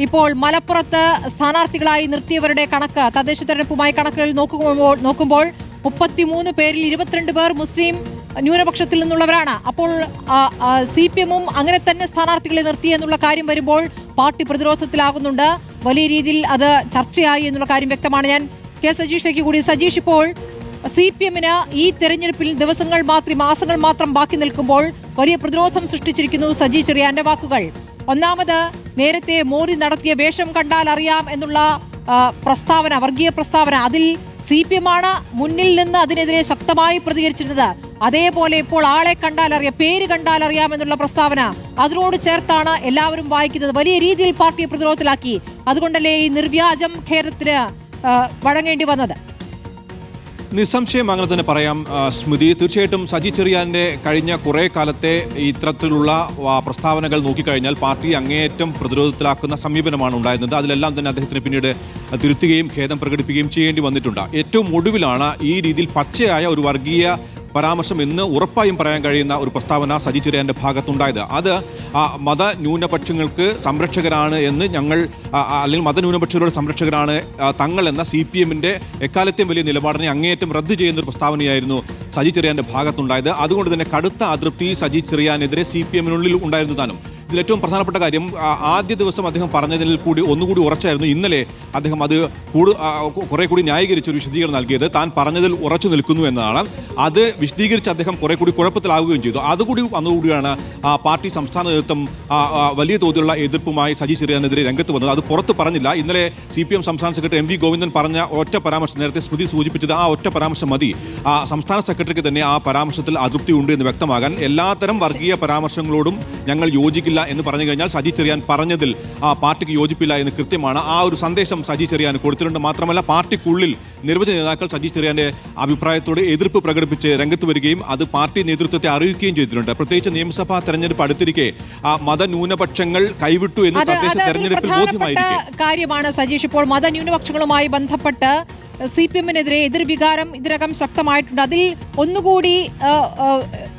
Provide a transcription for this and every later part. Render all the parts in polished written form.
ഇപ്പോൾ മലപ്പുറത്ത് സ്ഥാനാർത്ഥികളായി നിർത്തിയവരുടെ കണക്ക് തദ്ദേശ തെരഞ്ഞെടുപ്പുമായി കണക്കുകൾ നോക്കുമ്പോൾ 33 പേരിൽ 22 പേർ മുസ്ലിം ന്യൂനപക്ഷത്തിൽ നിന്നുള്ളവരാണ്. അപ്പോൾ CPM-ഉം അങ്ങനെ തന്നെ സ്ഥാനാർത്ഥികളെ നിർത്തി എന്നുള്ള കാര്യം വരുമ്പോൾ പാർട്ടി പ്രതിരോധത്തിലാകുന്നുണ്ട്. വലിയ രീതിയിൽ അത് ചർച്ചയായി എന്നുള്ള കാര്യം വ്യക്തമാണ്. ഞാൻ കെ സജീഷിലേക്ക് കൂടി. സജീഷ്, ഇപ്പോൾ CPM-ന് ഈ തെരഞ്ഞെടുപ്പിൽ മാസങ്ങൾ മാത്രം ബാക്കി നിൽക്കുമ്പോൾ വലിയ പ്രതിരോധം സൃഷ്ടിച്ചിരിക്കുന്നു സജി ചെറിയാന്റെ വാക്കുകൾ. ഒന്നാമത്, നേരത്തെ മോദി നടത്തിയ വേഷം കണ്ടാൽ അറിയാം എന്നുള്ള പ്രസ്താവന, വർഗീയ പ്രസ്താവന, അതിൽ CPM ആണ് മുന്നിൽ നിന്ന് അതിനെതിരെ ശക്തമായി പ്രതികരിച്ചിരുന്നത്. അതേപോലെ ഇപ്പോൾ ആളെ കണ്ടാൽ അറിയാം, പേര് കണ്ടാൽ അറിയാം എന്നുള്ള പ്രസ്താവന അതിനോട് ചേർത്താണ് എല്ലാവരും വായിക്കുന്നത്. വലിയ രീതിയിൽ പാർട്ടിയെ പ്രതിരോധത്തിലാക്കി. അതുകൊണ്ടല്ലേ ഈ നിർവ്യാജം ഖേദത്തിന് വഴങ്ങേണ്ടി വന്നത്? നിസ്സംശയം അങ്ങനെ തന്നെ പറയാം സ്മൃതി. തീർച്ചയായിട്ടും സജി ചെറിയാന്റെ കഴിഞ്ഞ കുറെ കാലത്തെ ഇത്തരത്തിലുള്ള പ്രസ്താവനകൾ നോക്കിക്കഴിഞ്ഞാൽ പാർട്ടി അങ്ങേയറ്റം പ്രതിരോധത്തിലാക്കുന്ന സമീപനമാണ് ഉണ്ടായിരുന്നത്. അതിലെല്ലാം തന്നെ അദ്ദേഹത്തിന് പിന്നീട് തിരുത്തുകയും ഖേദം പ്രകടിപ്പിക്കുകയും ചെയ്യേണ്ടി വന്നിട്ടുണ്ട്. ഏറ്റവും ഒടുവിലാണ് ഈ രീതിയിൽ പച്ചയായ ഒരു വർഗീയ പരാമർശം എന്ന് ഉറപ്പായും പറയാൻ കഴിയുന്ന ഒരു പ്രസ്താവന സജി ചെറിയാന്റെ ഭാഗത്തുണ്ടായത്. അത് മതന്യൂനപക്ഷങ്ങൾക്ക് സംരക്ഷകരാണ് എന്ന് ഞങ്ങൾ, അല്ലെങ്കിൽ മതന്യൂനപക്ഷങ്ങളുടെ സംരക്ഷകരാണ് തങ്ങൾ എന്ന CPM-ന്റെ എക്കാലത്തെയും വലിയ നിലപാടിനെ അങ്ങേയറ്റം റദ്ദ് ചെയ്യുന്ന ഒരു പ്രസ്താവനയായിരുന്നു സജി ചെറിയാന്റെ ഭാഗത്തുണ്ടായത്. അതുകൊണ്ട് തന്നെ കടുത്ത അതൃപ്തി സജി ചെറിയാനെതിരെ CPM-നുള്ളിൽ ഉണ്ടായിരുന്നു താനും. ഇതിൽ ഏറ്റവും പ്രധാനപ്പെട്ട കാര്യം, ആദ്യ ദിവസം അദ്ദേഹം പറഞ്ഞതിൽ കൂടി ഒന്നുകൂടി ഉറച്ചായിരുന്നു. ഇന്നലെ അദ്ദേഹം അത് കുറെ കൂടി ന്യായീകരിച്ചൊരു വിശദീകരണം നൽകിയത് താൻ പറഞ്ഞതിൽ ഉറച്ചു നിൽക്കുന്നു എന്നതാണ്. അത് വിശദീകരിച്ച് അദ്ദേഹം കുറെ കൂടി കുഴപ്പത്തിലാവുകയും ചെയ്തു. അതുകൂടി വന്നുകൂടിയാണ് പാർട്ടി സംസ്ഥാന നേതൃത്വം വലിയ തോതിലുള്ള എതിർപ്പുമായി സജി ചെറിയാനെതിരെ രംഗത്ത് വന്നത്. അത് പുറത്ത് പറഞ്ഞില്ല. ഇന്നലെ CPM സംസ്ഥാന സെക്രട്ടറി MV ഗോവിന്ദൻ പറഞ്ഞ ഒറ്റ പരാമർശം, നേരത്തെ സ്മൃതി സൂചിപ്പിച്ചത് ആ ഒറ്റ പരാമർശം മതി സംസ്ഥാന സെക്രട്ടറിക്ക് തന്നെ ആ പരാമർശത്തിൽ അതൃപ്തി ഉണ്ട് എന്ന് വ്യക്തമാകാൻ. എല്ലാത്തരം വർഗീയ പരാമർശങ്ങളോടും ഞങ്ങൾ യോജിക്കില്ല എന്ന് പറഞ്ഞു കഴിഞ്ഞാൽ സജി ചെറിയാൻ പറഞ്ഞതിൽ പാർട്ടിക്ക് യോജിപ്പില്ല എന്ന് കൃത്യമാണ്. ആ ഒരു സന്ദേശം സജി ചെറിയാൻ കൊടുത്തിട്ടുണ്ട്. മാത്രമല്ല, പാർട്ടിക്കുള്ളിൽ നിരവധി നേതാക്കൾ സജി ചെറിയാന്റെ അഭിപ്രായത്തോട് എതിർപ്പ് പ്രകടിപ്പിച്ച് രംഗത്ത് വരികയും അത് പാർട്ടി നേതൃത്വത്തെ അറിയിക്കുകയും ചെയ്തിട്ടുണ്ട്. പ്രത്യേകിച്ച് നിയമസഭാ തെരഞ്ഞെടുപ്പ് അടുത്തിരിക്കെ മതന്യൂനപക്ഷങ്ങൾ കൈവിട്ടു എന്ന് തദ്ദേശ തെരഞ്ഞെടുപ്പിൽ ബോധ്യമായിരിക്കും കാര്യമാണ് സജീഷ്. ഇപ്പോൾ മതന്യൂനപക്ഷങ്ങളുമായി ബന്ധപ്പെട്ട് CPM-നെതിരെ എതിർവികാരം ഇതിനകം ശക്തമായിട്ടുണ്ട്. അതിൽ ഒന്നുകൂടി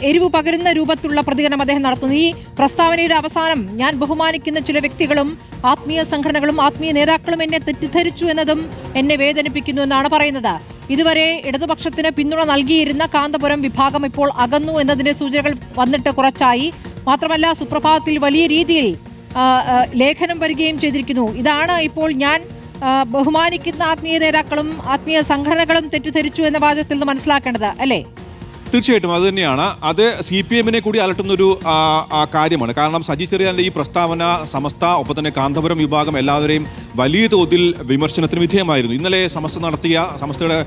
എരിവ് പകരുന്ന രൂപത്തിലുള്ള പ്രതികരണം അദ്ദേഹം നടത്തുന്നു. ഈ പ്രസ്താവനയുടെ അവസാനം, ഞാൻ ബഹുമാനിക്കുന്ന ചില വ്യക്തികളും ആത്മീയ സംഘടനകളും ആത്മീയ നേതാക്കളും എന്നെ തെറ്റിദ്ധരിച്ചു എന്നതും എന്നെ വേദനിപ്പിക്കുന്നു എന്നാണ് പറയുന്നത്. ഇതുവരെ ഇടതുപക്ഷത്തിന് പിന്തുണ നൽകിയിരുന്ന കാന്തപുരം വിഭാഗം ഇപ്പോൾ അകന്നു എന്നതിന്റെ സൂചനകൾ വന്നിട്ട് കുറച്ചായി. മാത്രമല്ല, സുപ്രഭാതത്തിൽ വലിയ രീതിയിൽ ലേഖനം വരികയും ചെയ്തിരിക്കുന്നു. ഇതാണ് ഇപ്പോൾ ഞാൻ ബഹുമാനിക്കുന്ന ആത്മീയ നേതാക്കളും ആത്മീയ സംഘടനകളും തെറ്റിദ്ധരിച്ചു എന്ന വാചകത്തിൽ നിന്ന് മനസ്സിലാക്കേണ്ടത് അല്ലേ? തീർച്ചയായിട്ടും അത് തന്നെയാണ്. അത് CPM-നെ കൂടി അലട്ടുന്നൊരു കാര്യമാണ്. കാരണം സജി ചെറിയാന്റെ ഈ പ്രസ്താവന സമസ്ത, ഒപ്പം തന്നെ കാന്തപുരം വിഭാഗം എല്ലാവരെയും വലിയ തോതിൽ വിമർശനത്തിന് വിധേയമായിരുന്നു. ഇന്നലെ സമസ്തയുടെ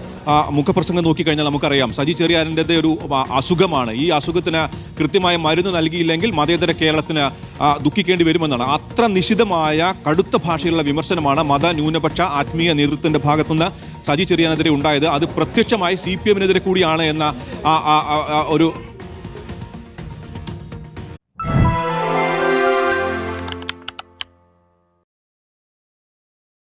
മുഖപ്രസംഗം നോക്കിക്കഴിഞ്ഞാൽ നമുക്കറിയാം സജി ചെറിയാനിൻ്റെ ഒരു അസുഖമാണ്. ഈ അസുഖത്തിന് കൃത്യമായ മരുന്ന് നൽകിയില്ലെങ്കിൽ മതേതര കേരളത്തിന് ദുഃഖിക്കേണ്ടി വരുമെന്നാണ്. അത്ര നിശിതമായ കടുത്ത ഭാഷയിലുള്ള വിമർശനമാണ് മതന്യൂനപക്ഷ ആത്മീയ നേതൃത്വത്തിന്റെ ഭാഗത്തുനിന്ന് സജി ചെറിയാനെതിരെ ഉണ്ടായത്. അത് പ്രത്യക്ഷമായി CPM-നെതിരെ കൂടിയാണ് എന്ന ഒരു